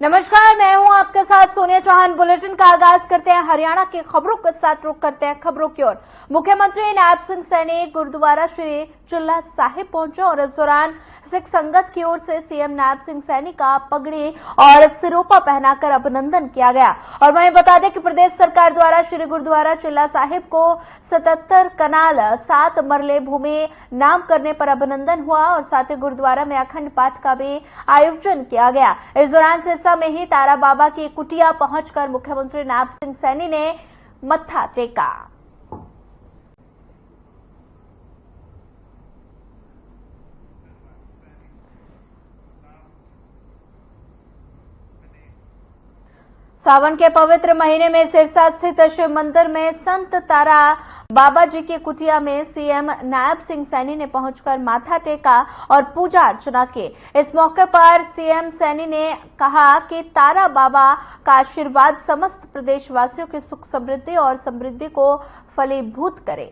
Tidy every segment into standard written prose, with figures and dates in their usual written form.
नमस्कार, मैं हूं आपके साथ सोनिया चौहान। बुलेटिन का आगाज करते हैं हरियाणा की खबरों के साथ। रुख करते हैं खबरों की ओर। मुख्यमंत्री नायब सिंह सैनी गुरुद्वारा श्री चिल्ला साहिब पहुंचे और इस दौरान सिख संगत की ओर से सीएम नायब सिंह सैनी का पगड़ी और सिरोपा पहनाकर अभिनंदन किया गया। और वहीं बता दें कि प्रदेश सरकार द्वारा श्री गुरुद्वारा चिल्ला साहिब को 77 कनाल 7 मरले भूमि नाम करने पर अभिनंदन हुआ और साथ ही गुरुद्वारा में अखंड पाठ का भी आयोजन किया गया। इस दौरान सिरसा में ही तारा बाबा की कुटिया पहुंचकर मुख्यमंत्री नायब सिंह सैनी ने मत्था टेका। सावन के पवित्र महीने में सिरसा स्थित शिव मंदिर में संत तारा बाबा जी की कुटिया में सीएम नायब सिंह सैनी ने पहुंचकर माथा टेका और पूजा अर्चना की। इस मौके पर सीएम सैनी ने कहा कि तारा बाबा का आशीर्वाद समस्त प्रदेशवासियों की सुख समृद्धि और समृद्धि को फलीभूत करे।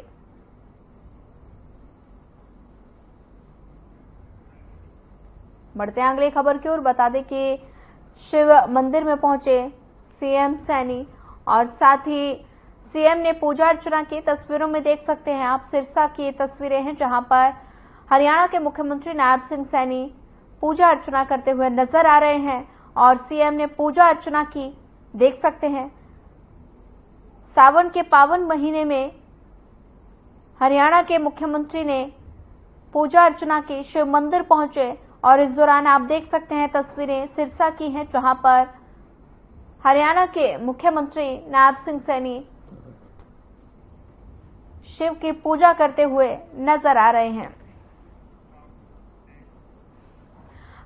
बढ़ते हैं अगली खबर की ओर। बता दें कि शिव मंदिर में पहुंचे सीएम सैनी और साथ ही सीएम ने पूजा अर्चना की। तस्वीरों में देख सकते हैं आप, सिरसा की ये तस्वीरें हैं जहां पर हरियाणा के मुख्यमंत्री नायब सिंह सैनी पूजा अर्चना करते हुए नजर आ रहे हैं और सीएम ने पूजा अर्चना की। देख सकते हैं सावन के पावन महीने में हरियाणा के मुख्यमंत्री ने पूजा अर्चना की, शिव मंदिर पहुंचे और इस दौरान आप देख सकते हैं तस्वीरें सिरसा की हैं जहां पर हरियाणा के मुख्यमंत्री नायब सिंह सैनी शिव की पूजा करते हुए नजर आ रहे हैं।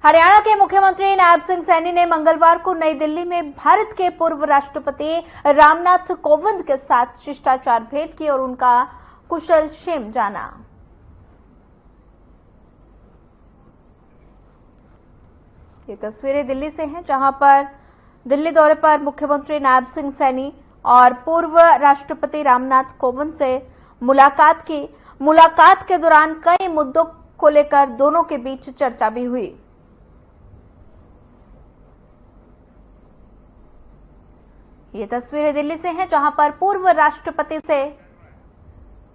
हरियाणा के मुख्यमंत्री नायब सिंह सैनी ने मंगलवार को नई दिल्ली में भारत के पूर्व राष्ट्रपति रामनाथ कोविंद के साथ शिष्टाचार भेंट की और उनका कुशल क्षेम जाना। ये तस्वीरें दिल्ली से हैं जहां पर दिल्ली दौरे पर मुख्यमंत्री नायब सिंह सैनी और पूर्व राष्ट्रपति रामनाथ कोविंद से मुलाकात की। मुलाकात के दौरान कई मुद्दों को लेकर दोनों के बीच चर्चा भी हुई। ये तस्वीरें दिल्ली से हैं जहां पर पूर्व राष्ट्रपति से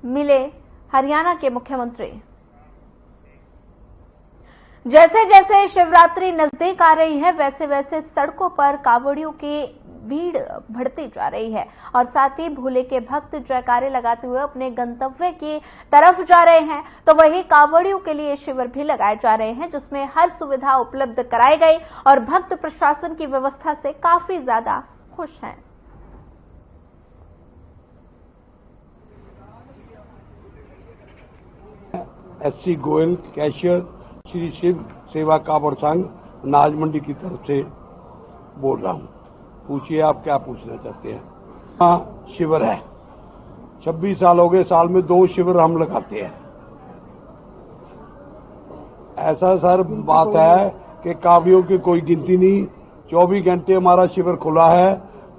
मिले हरियाणा के मुख्यमंत्री। जैसे जैसे शिवरात्रि नजदीक आ रही है वैसे वैसे सड़कों पर कांवड़ियों की भीड़ बढ़ती जा रही है और साथ ही भोले के भक्त जयकारे लगाते हुए अपने गंतव्य की तरफ जा रहे हैं। तो वही कांवड़ियों के लिए शिविर भी लगाए जा रहे हैं जिसमें हर सुविधा उपलब्ध कराई गई और भक्त प्रशासन की व्यवस्था से काफी ज्यादा खुश हैं। एससी गोयल कैशियर श्री शिव सेवा कांवड़ संघ नाज मंडी की तरफ से बोल रहा हूं। पूछिए आप क्या पूछना चाहते हैं। हाँ, शिविर है। 26 साल हो गए, साल में 2 शिविर हम लगाते हैं। ऐसा सर बात है कि कांवड़ियों की कोई गिनती नहीं, 24 घंटे हमारा शिविर खुला है।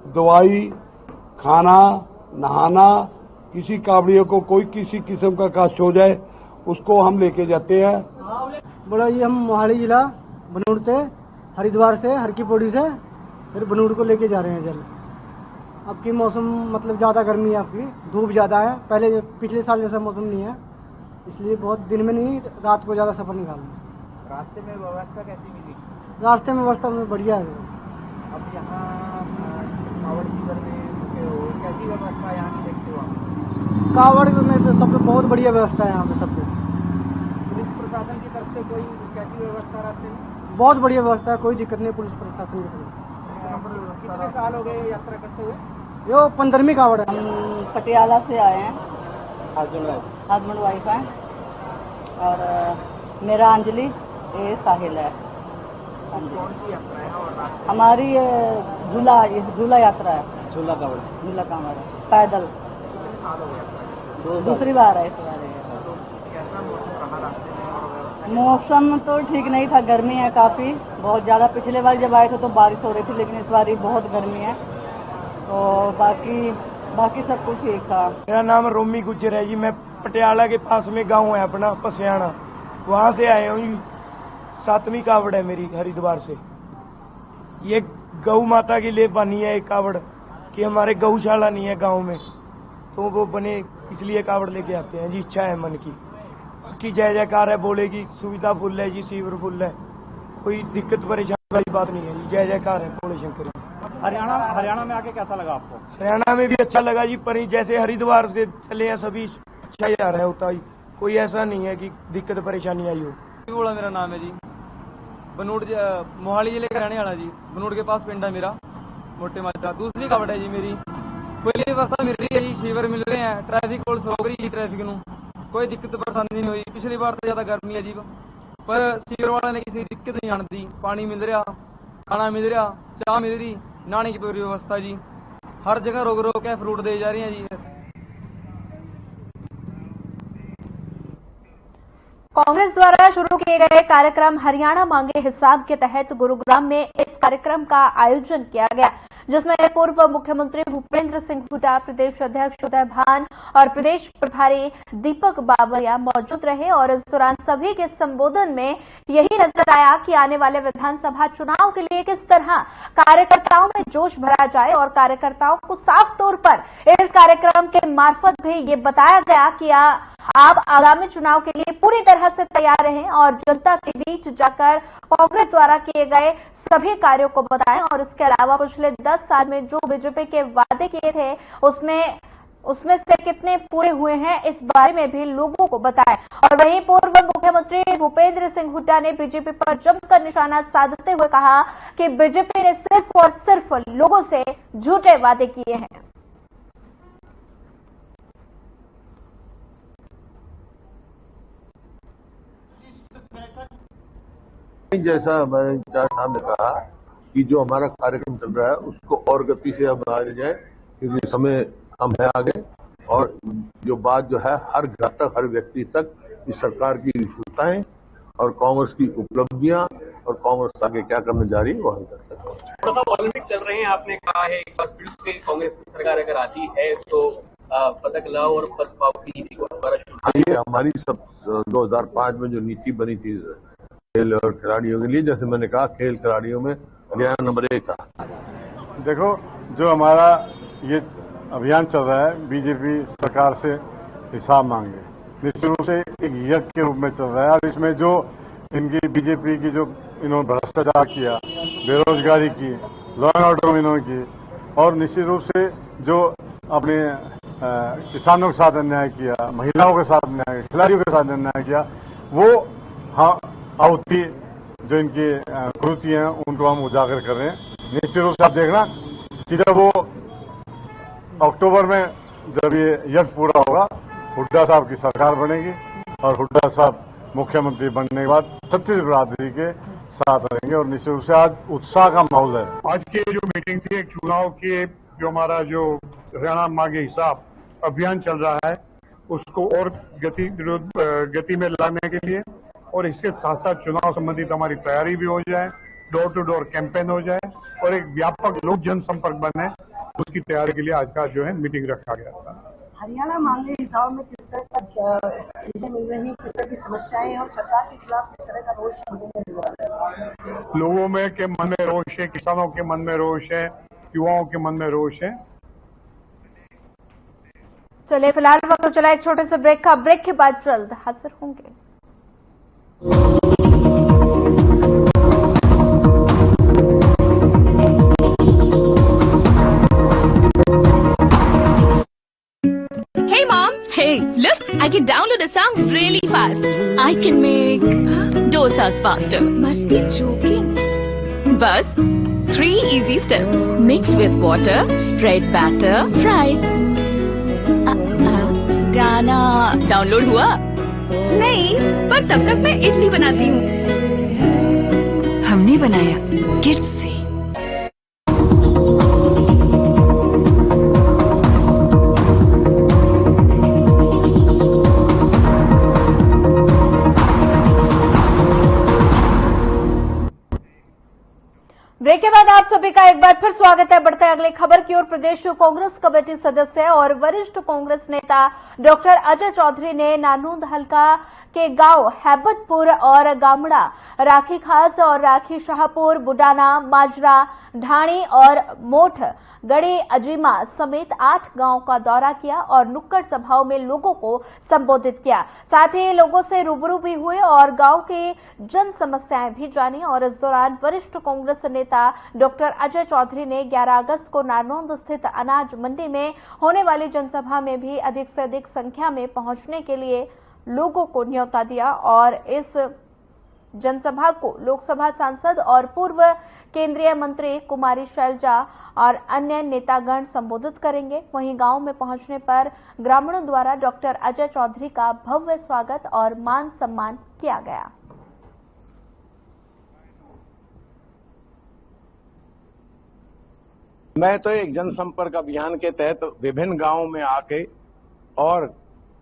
दवाई, खाना, नहाना, किसी कांवड़ियों को कोई किसी किस्म का कष्ट हो जाए उसको हम लेके जाते हैं। बड़ा ये हम मोहाली जिला बनूड़ से, हरिद्वार से, हर की पौड़ी से फिर बनूड़ को लेके जा रहे हैं जल। अब की मौसम मतलब ज़्यादा गर्मी है, आपकी धूप ज़्यादा है। पहले पिछले साल जैसा मौसम नहीं है, इसलिए बहुत दिन में नहीं रात को ज़्यादा सफ़र निकालना। रास्ते में व्यवस्था कैसी मिली? रास्ते में व्यवस्था में बढ़िया है। अब यहाँ कांवड़ शिविर में कैसी व्यवस्था यहाँ की देखते हो आप? कांवड़ में तो सब बहुत बढ़िया व्यवस्था है यहाँ पे सब। पुलिस प्रशासन की तरफ से कोई कैसी व्यवस्था रास्ते में? बहुत बढ़िया व्यवस्था है, कोई दिक्कत नहीं पुलिस प्रशासन की तरफ। कितने साल हो गए यात्रा करते हुए? यो 15वीं कांवड़ है। हम पटियाला से आए हैं, हस्बैंड वाइफ है और मेरा अंजलि, ये साहिल है। कौन सी यात्रा है और हमारी झूला यात्रा है। झूला कांवड़ है, पैदल। साल हो गया? दूसरी बार है इस बार। कैसा मौसम रहा रास्ते में? और मौसम तो ठीक नहीं था, गर्मी है काफी, बहुत ज्यादा। पिछले बार जब आए थे तो बारिश हो रही थी, लेकिन इस बार बहुत गर्मी है। तो बाकी सब कुछ ठीक था। मेरा नाम रोमी गुज्जर है जी। मैं पटियाला के पास में गांव है अपना पसियाना, वहां से आए हूँ जी। 7वीं कावड़ है मेरी हरिद्वार से। ये गौ माता के लिए बनी है एक कावड़ कि हमारे गौशाला नहीं है गांव में, तो वो बने इसलिए कावड़ लेके आते हैं जी। इच्छा है मन की, बाकी जय जयकार है, बोले की सुविधा फुल है जी, सीवर फुल है, कोई दिक्कत परेशानी वाली बात नहीं है जी। जय जयकार है बोले शंकर। हरियाणा में आके कैसा लगा आपको? हरियाणा में भी अच्छा लगा जी, पर जैसे हरिद्वार से चले हैं सभी अच्छा ही आ रहा है, होता ही कोई ऐसा नहीं है कि दिक्कत परेशानी आई हो। बोला मेरा नाम है जी, बनूड़ मोहाली जिले का रहने वाला जी। बनूड़ के पास पिंड है मेरा, मोटे मात्रा। दूसरी कावड़ है जी मेरी, पहली व्यवस्था मिल रही है जी, शिविर मिल रहे हैं, ट्रैफिक पुलिस हो रही है, ट्रैफिक नू कोई दिक्कत परेशानी नहीं हुई। पिछली बार तो ज्यादा गर्मी है जी, पर शिविर वाले ने किसी दिक्कत नहीं आने दी। पानी मिल रहा, खाना मिल रहा, चाय मिल रही, नहाने की पूरी व्यवस्था जी। हर जगह रोक रोक के फ्रूट दे जा रही है जी। कांग्रेस द्वारा शुरू किए गए कार्यक्रम हरियाणा मांगे हिसाब के तहत गुरुग्राम में इस कार्यक्रम का आयोजन किया गया, जिसमें पूर्व मुख्यमंत्री भूपेंद्र सिंह हुड्डा, प्रदेश अध्यक्ष उदय भान और प्रदेश प्रभारी दीपक बाबरिया मौजूद रहे। और इस दौरान सभी के संबोधन में यही नजर आया कि आने वाले विधानसभा चुनाव के लिए किस तरह कार्यकर्ताओं में जोश भरा जाए और कार्यकर्ताओं को साफ तौर पर इस कार्यक्रम के मार्फत भी ये बताया गया कि आप आगामी चुनाव के लिए पूरी तरह से तैयार रहें और जनता के बीच जाकर कांग्रेस द्वारा किए गए सभी कार्यों को बताएं। और इसके अलावा पिछले 10 साल में जो बीजेपी के वादे किए थे उसमें से कितने पूरे हुए हैं, इस बारे में भी लोगों को बताएं। और वहीं पूर्व मुख्यमंत्री भूपेंद्र सिंह हुड्डा ने बीजेपी पर जमकर निशाना साधते हुए कहा कि बीजेपी ने सिर्फ और सिर्फ लोगों से झूठे वादे किए हैं। जैसा मैंने साहब ने कहा कि जो हमारा कार्यक्रम चल रहा है उसको और गति से अब बढ़ाया जाए, क्योंकि समय कम है आगे। और जो बात जो है हर घर तक, हर व्यक्ति तक इस सरकार की विशेषताएं और कांग्रेस की उपलब्धियां और कांग्रेस आगे क्या करने जा रही है वो हम करते हैं। थोड़ा सा ओलंपिक चल रहे हैं, आपने कहा है एक बार फिर से कांग्रेस की सरकार अगर आती है तो पदक लाओ और पद पाओ की नीति को दोबारा शुरू। ये हमारी सब 2005 में जो नीति बनी थी खेल और खिलाड़ियों के लिए, जैसे मैंने कहा खेल खिलाड़ियों में हरियाणा नंबर 1 था। देखो, जो हमारा ये अभियान चल रहा है बीजेपी सरकार से हिसाब मांगे, निश्चित रूप से एक यज्ञ के रूप में चल रहा है। और इसमें जो इनकी बीजेपी की जो इन्होंने भ्रष्टाचार किया, बेरोजगारी की, लॉ एंड ऑर्डर में इन्होंने की, और निश्चित रूप से जो अपने किसानों के साथ अन्याय किया, महिलाओं के साथ अन्याय, खिलाड़ियों के साथ अन्याय किया, वो हाँ आहुति जो इनकी कृति हैं उनको हम उजागर कर रहे हैं। निश्चित रूप से आप देखना कि जब वो अक्टूबर में जब ये यज्ञ पूरा होगा, हुड्डा साहब की सरकार बनेगी और हुड्डा साहब मुख्यमंत्री बनने के बाद छत्तीस बिरादरी के साथ रहेंगे। और निश्चित रूप से आज उत्साह का माहौल है। आज की जो मीटिंग थी, एक चुनाव के जो हमारा जो हरियाणा मांगे हिसाब अभियान चल रहा है उसको और गति में लाने के लिए, और इसके साथ साथ चुनाव संबंधित हमारी तैयारी भी हो जाए, डोर टू डोर कैंपेन हो जाए और एक व्यापक लोक जनसंपर्क बने, उसकी तैयारी के लिए आज का जो है मीटिंग रखा गया था। हरियाणा मांगे हिसाब में किस तरह का चीजें मिल रही हैं, किस तरह की समस्याएं और सरकार के खिलाफ किस तरह का रोष लोगों में के मन में रोष है, किसानों के मन में रोष है, युवाओं के मन में रोष है। चलिए फिलहाल वक्त चला एक छोटे से ब्रेक का, ब्रेक के बाद जल्द हाजिर होंगे। Hey mom, hey, look, I can download a song really fast. I can make dosas faster. Must be joking. Bus, 3 easy steps. Mix with water, spread batter, fry. गाना डाउनलोड हुआ? नहीं, पर तब तक मैं इडली बनाती हूँ। हमने बनाया किड्स से। ब्रेक के बाद आप सभी का एक बार फिर स्वागत है। बढ़ते हैं अगली खबर की ओर। प्रदेश कांग्रेस कमेटी सदस्य और वरिष्ठ कांग्रेस नेता डॉक्टर अजय चौधरी ने नानूद हल्का के गांव हैबतपुर और गामड़ा, राखी खास और राखी शाहपुर, बुडाना, माजरा, ढाणी और मोठ, गड़ी अजीमा समेत 8 गांवों का दौरा किया और नुक्कड़ सभाओं में लोगों को संबोधित किया। साथ ही लोगों से रूबरू भी हुए और गांव की जन समस्याएं भी जानी। और इस दौरान वरिष्ठ कांग्रेस नेता डॉक्टर अजय चौधरी ने 11 अगस्त को नारनौंद स्थित अनाज मंडी में होने वाली जनसभा में भी अधिक से अधिक संख्या में पहुंचने के लिए लोगों को न्योता दिया और इस जनसभा को लोकसभा सांसद और पूर्व केंद्रीय मंत्री कुमारी शैलजा और अन्य नेतागण संबोधित करेंगे। वहीं गांव में पहुंचने पर ग्रामीणों द्वारा डॉक्टर अजय चौधरी का भव्य स्वागत और मान सम्मान किया गया। मैं तो एक जनसंपर्क अभियान के तहत विभिन्न गांवों में आके और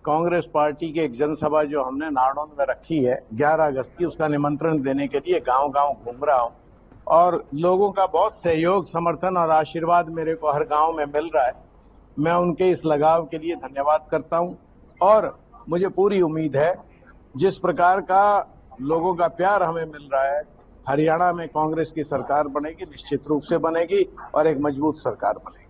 कांग्रेस पार्टी की एक जनसभा जो हमने नारनौंद में रखी है 11 अगस्त की, उसका निमंत्रण देने के लिए गांव-गांव घूम रहा हूं और लोगों का बहुत सहयोग, समर्थन और आशीर्वाद मेरे को हर गांव में मिल रहा है। मैं उनके इस लगाव के लिए धन्यवाद करता हूं और मुझे पूरी उम्मीद है जिस प्रकार का लोगों का प्यार हमें मिल रहा है, हरियाणा में कांग्रेस की सरकार बनेगी, निश्चित रूप से बनेगी और एक मजबूत सरकार बनेगी।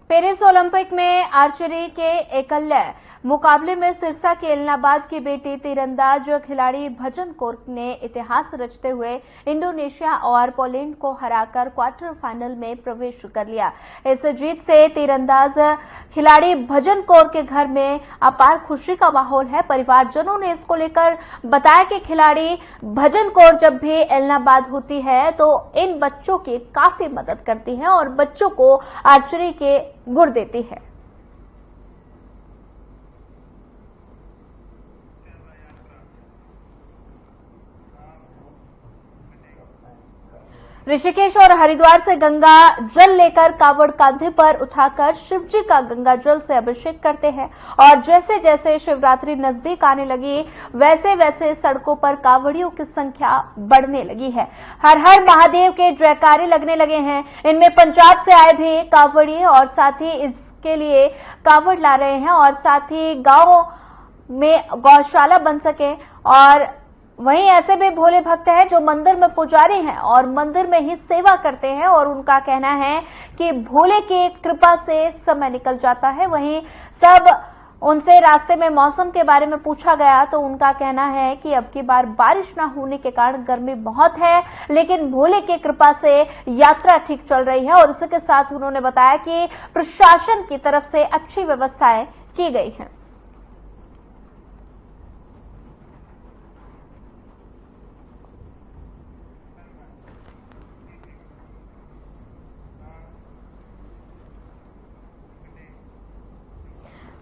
पेरिस ओलंपिक में आर्चरी के एकल्य मुकाबले में सिरसा के इलाहाबाद की बेटी तीरंदाज खिलाड़ी भजन कौर ने इतिहास रचते हुए इंडोनेशिया और पोलैंड को हराकर क्वार्टर फाइनल में प्रवेश कर लिया। इस जीत से तीरंदाज खिलाड़ी भजन कौर के घर में अपार खुशी का माहौल है। परिवारजनों ने इसको लेकर बताया कि खिलाड़ी भजन कौर जब भी इलाहाबाद होती है तो इन बच्चों की काफी मदद करती है और बच्चों को आर्चरी के गुर देती है। ऋषिकेश और हरिद्वार से गंगा जल लेकर कावड़ कांधे पर उठाकर शिवजी का गंगा जल से अभिषेक करते हैं और जैसे जैसे शिवरात्रि नजदीक आने लगी वैसे वैसे सड़कों पर कावड़ियों की संख्या बढ़ने लगी है। हर हर महादेव के जयकारे लगने लगे हैं। इनमें पंजाब से आए भी कावड़िए और साथ ही इसके लिए कावड़ ला रहे हैं और साथ ही गांव में गौशाला बन सके। और वहीं ऐसे भी भोले भक्त हैं जो मंदिर में पुजारी हैं और मंदिर में ही सेवा करते हैं और उनका कहना है कि भोले की कृपा से समय निकल जाता है। वहीं सब उनसे रास्ते में मौसम के बारे में पूछा गया तो उनका कहना है कि अब की बार बारिश न होने के कारण गर्मी बहुत है, लेकिन भोले की कृपा से यात्रा ठीक चल रही है। और इसके साथ उन्होंने बताया कि प्रशासन की तरफ से अच्छी व्यवस्थाएं की गई हैं।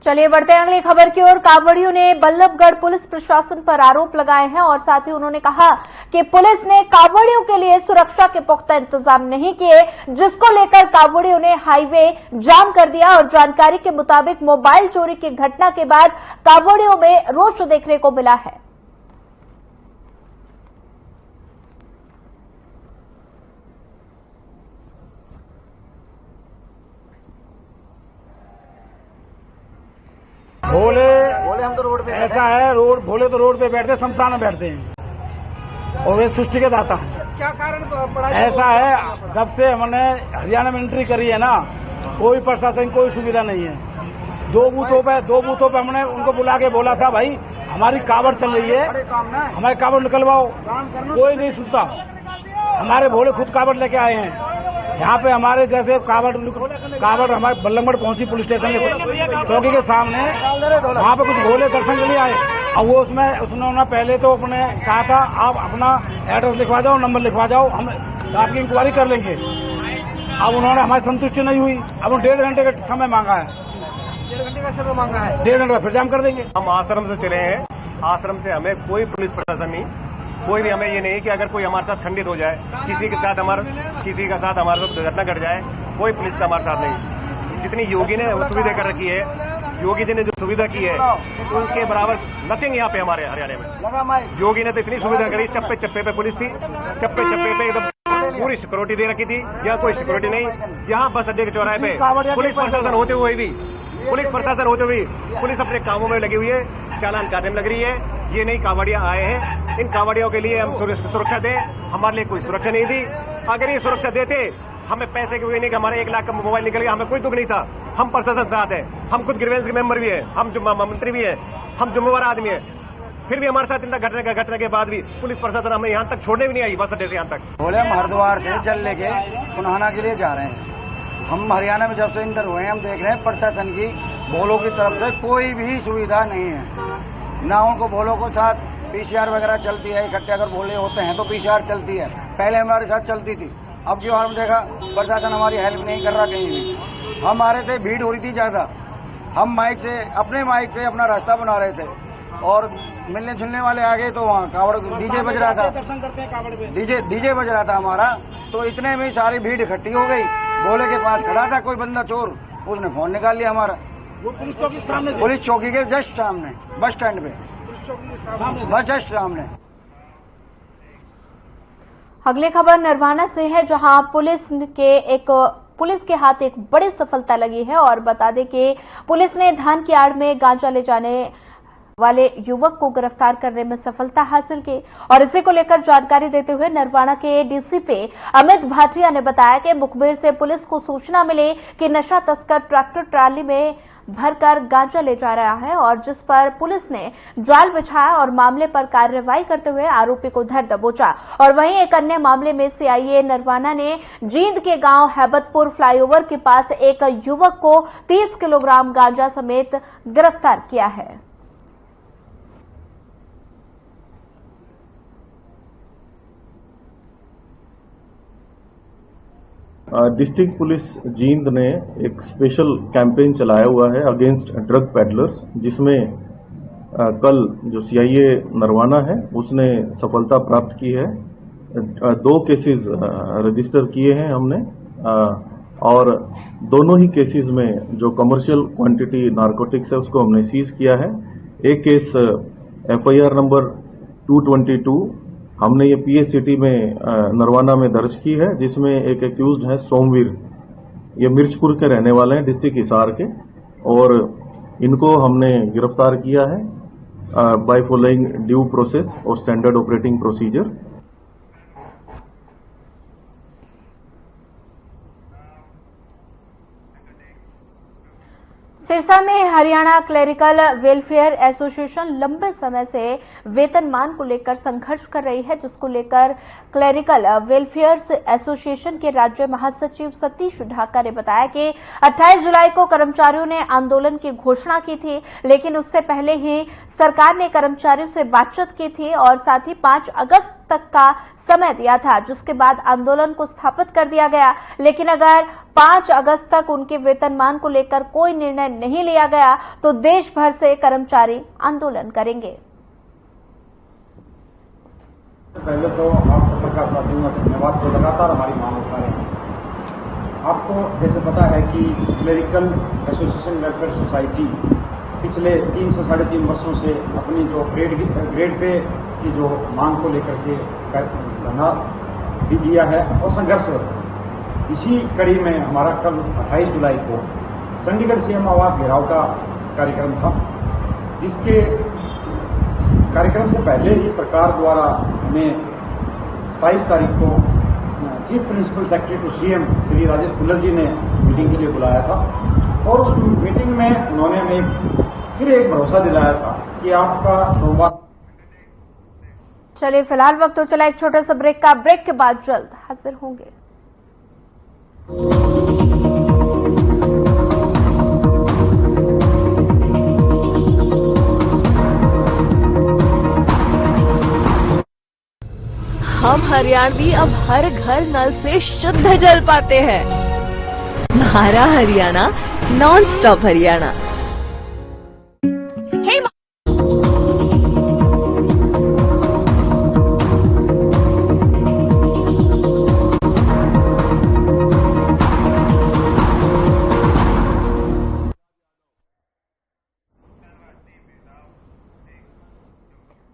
चलिए बढ़ते हैं अगली खबर की ओर। कावड़ियों ने बल्लभगढ़ पुलिस प्रशासन पर आरोप लगाए हैं और साथ ही उन्होंने कहा कि पुलिस ने कावड़ियों के लिए सुरक्षा के पुख्ता इंतजाम नहीं किए, जिसको लेकर कावड़ियों ने हाईवे जाम कर दिया। और जानकारी के मुताबिक मोबाइल चोरी की घटना के बाद कावड़ियों में रोष देखने को मिला है। भोले हम तो रोड पे ऐसा है, भोले तो रोड पे बैठते, शमशान में बैठते हैं और वे सृष्टि के दाता हैं। क्या कारण पड़ा? ऐसा है, जब से हमने हरियाणा में एंट्री करी है ना, कोई प्रशासन कोई सुविधा नहीं है। दो बूथों पे हमने उनको बुला के बोला था, भाई हमारी कावड़ चल रही है, हमारी कावड़ निकलवाओ, कोई नहीं सुनता। हमारे भोले खुद कावड़ लेके आए हैं यहाँ पे। हमारे जैसे कावड़ हमारे बल्लभगढ़ पहुंची पुलिस स्टेशन चौकी के सामने, वहाँ पे कुछ भोले दर्शन के लिए आए और वो उन्होंने पहले तो अपने कहा था आप अपना एड्रेस लिखवा जाओ, नंबर लिखवा जाओ, हम आपकी इंक्वायरी कर लेंगे। अब उन्होंने हमारी संतुष्टि नहीं हुई, अब उन्होंने 1.5 घंटे का समय मांगा है। 1.5 घंटे का समय मांगा है, 1.5 घंटे फिर जाम कर देंगे। हम आश्रम से चले हैं, आश्रम से हमें कोई पुलिस प्रशासन नहीं, कोई भी हमें ये नहीं कि अगर कोई हमारे साथ खंडित हो जाए, किसी के साथ हमारे साथ दुर्घटना घट जाए, कोई पुलिस का हमारे साथ नहीं। जितनी योगी ने सुविधा कर रखी है, योगी जी ने जो सुविधा की है उनके बराबर नथिंग यहाँ पे हमारे हरियाणा में। योगी ने तो इतनी सुविधा करी, चप्पे चप्पे पे पुलिस थी, चप्पे चप्पे पे एकदम पूरी सिक्योरिटी दे रखी थी। यहाँ कोई सिक्योरिटी नहीं, यहाँ बस अड्डे के चौराहे पे पुलिस प्रशासन होते हुए पुलिस अपने कामों में लगी हुई है। चालान काटने में लग रही है। ये नई कांवड़िया आए हैं, इन कांवड़ियों के लिए हम सुरक्षा दें, हमारे लिए कोई सुरक्षा नहीं दी। अगर ये सुरक्षा देते, हमें पैसे की वजह नहीं कि हमारा 1 लाख का मोबाइल निकल गया, हमें कोई दुख नहीं था। हम प्रशासन साथ है, हम खुद ग्रीवेंस के मेंबर भी है, हम मंत्री भी है, हम जिम्मेवार आदमी है, फिर भी हमारे साथ इतना घटना के बाद भी पुलिस प्रशासन हमें यहाँ तक छोड़ने भी नहीं आई, बस अड्डे से यहाँ तक। बोले हम हरिद्वार से जल लेके सुनाना के लिए जा रहे हैं। हम हरियाणा में जब से इंटर हुए हैं, हम देख रहे हैं प्रशासन की भोलों की तरफ से कोई भी सुविधा नहीं है। ना उनको भोलों को साथ पीसीआर वगैरह चलती है, इकट्ठे अगर भोले होते हैं तो पीसीआर चलती है, पहले हमारे साथ चलती थी। अब जो हम देखा प्रशासन हमारी हेल्प नहीं कर रहा कहीं भी। हम आ रहे थे, भीड़ हो रही थी ज्यादा, हम अपने माइक से अपना रास्ता बना रहे थे और मिलने जुलने वाले आ गए तो वहाँ कावड़ डीजे बज रहा था, डीजे बज रहा था हमारा, तो इतने में सारी भीड़ इकट्ठी हो गई। भोले के पास खड़ा था कोई बंदा चोर, उसने फोन निकाल लिया हमारा। पुलिस चौकी के जस्ट सामने, बस स्टैंड पे, बस जस्ट सामने। अगली खबर नरवाना से है, जहां पुलिस के हाथ एक बड़ी सफलता लगी है। और बता दें कि पुलिस ने धान की आड़ में गांजा ले जाने वाले युवक को गिरफ्तार करने में सफलता हासिल की। और इसी को लेकर जानकारी देते हुए नरवाना के डीसीपी अमित भाटिया ने बताया कि मुखबिर से पुलिस को सूचना मिली कि नशा तस्कर ट्रैक्टर ट्राली में भरकर गांजा ले जा रहा है, और जिस पर पुलिस ने जाल बिछाया और मामले पर कार्रवाई करते हुए आरोपी को धर दबोचा। और वहीं एक अन्य मामले में सीआईए नरवाना ने जींद के गांव हैबतपुर फ्लाईओवर के पास एक युवक को 30 किलोग्राम गांजा समेत गिरफ्तार किया है। डिस्ट्रिक्ट पुलिस जींद ने एक स्पेशल कैंपेन चलाया हुआ है अगेंस्ट ड्रग पैडलर्स, जिसमें कल जो सीआईए नरवाना है उसने सफलता प्राप्त की है। 2 केसेस रजिस्टर किए हैं हमने, और दोनों ही केसेस में जो कमर्शियल क्वांटिटी नारकोटिक्स है उसको हमने सीज किया है। एक केस एफआईआर नंबर 222 हमने ये पीए सिटी में नरवाना में दर्ज की है, जिसमें एक एक्यूज्ड है सोमवीर, ये मिर्चपुर के रहने वाले हैं, डिस्ट्रिक्ट हिसार के, और इनको हमने गिरफ्तार किया है बाय फॉलोइंग ड्यू प्रोसेस और स्टैंडर्ड ऑपरेटिंग प्रोसीजर। सिरसा में हरियाणा क्लेरिकल वेलफेयर एसोसिएशन लंबे समय से वेतनमान को लेकर संघर्ष कर रही है, जिसको लेकर क्लेरिकल वेलफेयर एसोसिएशन के राज्य महासचिव सतीश ढाका ने बताया कि 28 जुलाई को कर्मचारियों ने आंदोलन की घोषणा की थी, लेकिन उससे पहले ही सरकार ने कर्मचारियों से बातचीत की थी और साथ ही 5 अगस्त तक का समय दिया था, जिसके बाद आंदोलन को स्थापित कर दिया गया। लेकिन अगर 5 अगस्त तक उनके वेतनमान को लेकर कोई निर्णय नहीं लिया गया तो देश भर से कर्मचारी आंदोलन करेंगे। पहले तो आप पत्रकार साथियों का धन्यवाद जो लगातार हमारी मांग उठा रहे हैं। आपको जैसे पता है कि क्लेरिकल एसोसिएशन वेलफेयर सोसाइटी पिछले 3 से 3.5 वर्षों से अपनी जो ग्रेड पे की जो मांग को लेकर के धरना भी दिया है और संघर्ष। इसी कड़ी में हमारा कल 28 जुलाई को चंडीगढ़ सीएम आवास घेराव का कार्यक्रम था, जिसके कार्यक्रम से पहले ही सरकार द्वारा हमें 27 तारीख को chief principal secretary to CM Shri Rajesh Kullar ji ने मीटिंग के लिए बुलाया था, और उस मीटिंग में उन्होंने हमें फिर एक भरोसा दिलाया था कि आपका सोमवार। चलिए फिलहाल वक्त तो चला एक छोटे से ब्रेक का। ब्रेक के बाद जल्द हाजिर होंगे। हम हरियाणवी अब हर घर नल से शुद्ध जल पाते हैं। हमारा Haryana non stop Haryana.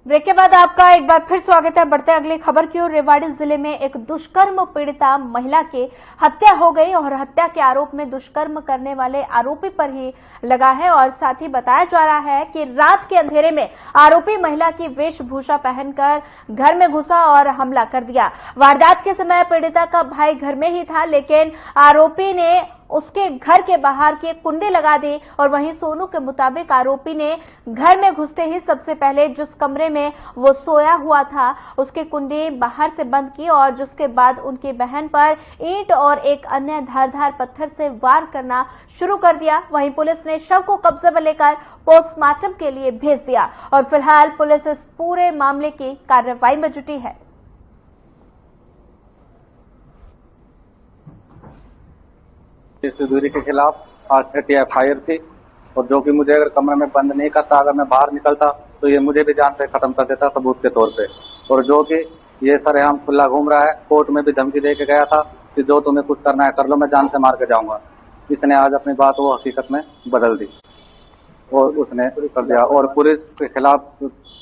Break के बाद बाद आपका एक बार फिर स्वागत है। बढ़ते अगली खबर की ओर। रेवाड़ी जिले में एक दुष्कर्म पीड़िता महिला की हत्या हो गई और हत्या के आरोप में दुष्कर्म करने वाले आरोपी पर ही लगा है और साथ ही बताया जा रहा है कि रात के अंधेरे में आरोपी महिला की वेशभूषा पहनकर घर में घुसा और हमला कर दिया। वारदात के समय पीड़िता का भाई घर में ही था, लेकिन आरोपी ने उसके घर के बाहर की कुंडी लगा दी और वहीं सोनू के मुताबिक आरोपी ने घर में घुसते ही सबसे पहले जिस कमरे में वो सोया हुआ था उसकी कुंडी बाहर से बंद की और जिसके बाद उनकी बहन पर ईंट और एक अन्य धारदार पत्थर से वार करना शुरू कर दिया। वहीं पुलिस ने शव को कब्जे में लेकर पोस्टमार्टम के लिए भेज दिया और फिलहाल पुलिस इस पूरे मामले की कार्रवाई में जुटी है। इस दूरी के खिलाफ आज 6 FIR थी और जो कि मुझे अगर कमरे में बंद नहीं करता, अगर मैं बाहर निकलता तो ये मुझे भी जान से खत्म कर देता सबूत के तौर पे। और जो कि ये सरेआम खुला घूम रहा है, कोर्ट में भी धमकी दे के गया था कि जो तुम्हें कुछ करना है कर लो, मैं जान से मार के जाऊंगा। इसने आज अपनी बात वो हकीकत में बदल दी और उसने कर दिया। और पुलिस के खिलाफ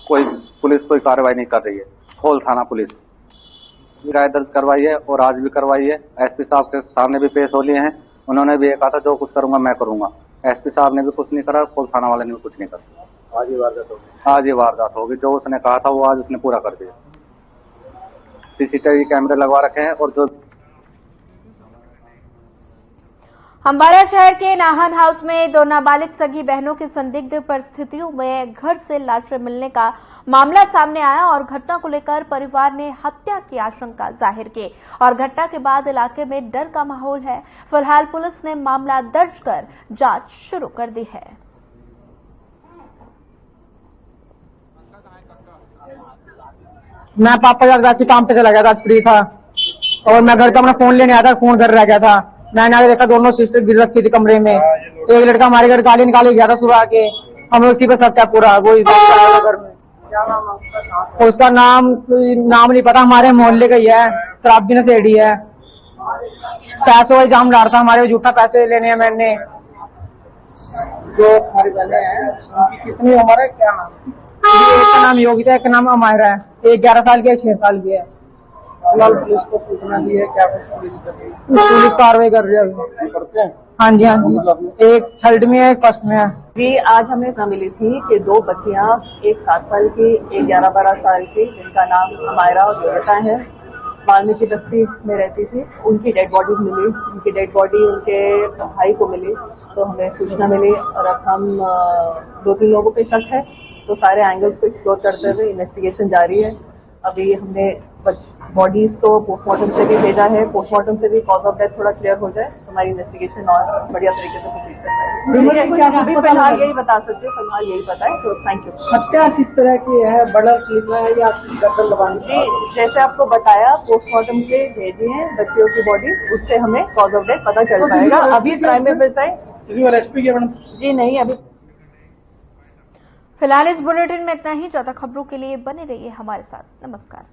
पुलिस कोई कार्रवाई नहीं कर रही है। खोल थाना पुलिस शिकायत दर्ज करवाई है और आज भी करवाई है। SP साहब के सामने भी पेश हो लिए हैं। उन्होंने भी ये कहा था जो कुछ करूंगा मैं करूंगा। SP साहब ने भी कुछ नहीं करा, पुलिस थाना वाले ने भी कुछ नहीं करा। आज ये वारदात होगी। जो उसने कहा था वो आज उसने पूरा कर दिया। CCTV कैमरे लगवा रखे हैं और जो अंबाला शहर के नाहन हाउस में 2 नाबालिग सगी बहनों की संदिग्ध परिस्थितियों में घर से लाशें मिलने का मामला सामने आया और घटना को लेकर परिवार ने हत्या की आशंका जाहिर की और घटना के बाद इलाके में डर का माहौल है। फिलहाल पुलिस ने मामला दर्ज कर जांच शुरू कर दी है। मैं पापा जगदासी काम पे चला गया था, फ्री था और मैं घर पे अपना फोन लेने आया था, फोन घर रह गया था। मैंने आगे देखा दोनों सिस्टर गिर रखी थी कमरे में। एक लड़का हमारे घर गाली निकाले गया था सुबह आके, हमें उसी पे सब क्या पूरा वही घर में। उसका नाम नहीं पता, हमारे मोहल्ले का ही है, शराबी नशेड़ी है। पैसों का इल्जाम डाल रहा था हमारे, झूठा पैसे लेने हैं मैंने। जो हमारी बहनें हैं उनकी कितनी उम्र है, क्या नाम? एक का नाम योगिता, एक का नाम अमायरा है। एक 11 साल की है, 6 साल की है। फिलहाल पुलिस को सूचना दी है, क्या पुलिस कर रही है? पुलिस कार्रवाई कर रही है। हाँ जी हाँ जी, एक 3rd में है, एक 1st में है। जी आज हमें खबर मिली थी कि 2 बच्चियां, एक 7 साल की, एक 11-12 साल की, जिनका नाम अमायरा और योगिता है, वाल्मीकि बस्ती में रहती थी। उनकी डेड बॉडी मिली। उनकी डेड बॉडी उनके भाई को मिली तो हमें सूचना मिली और अब हम 2-3 लोगों पे शक है तो सारे एंगल्स को एक्सप्लोर करते हुए इन्वेस्टिगेशन जारी है। अभी हमने बॉडीज को पोस्टमार्टम से भी भेजा है। पोस्टमार्टम से भी कॉज ऑफ डेथ थोड़ा क्लियर हो जाए तो हमारी इन्वेस्टिगेशन और बढ़िया तरीके से प्रोसीड कर पाएगी। अभी फिलहाल यही बता सकते हैं, फिलहाल यही पता है। तो थैंक यू। हत्या किस तरह की है, बर्डर स्लिप है या गर्दन दबानी? जी जैसे आपको बताया, पोस्टमार्टम के भेजी है बच्चियों की बॉडी, उससे हमें कॉज ऑफ डेथ पता चल पाएगा। अभी प्राइमरी जी नहीं अभी। फिलहाल इस बुलेटिन में इतना ही। ज्यादा खबरों के लिए बने रहिए हमारे साथ। नमस्कार।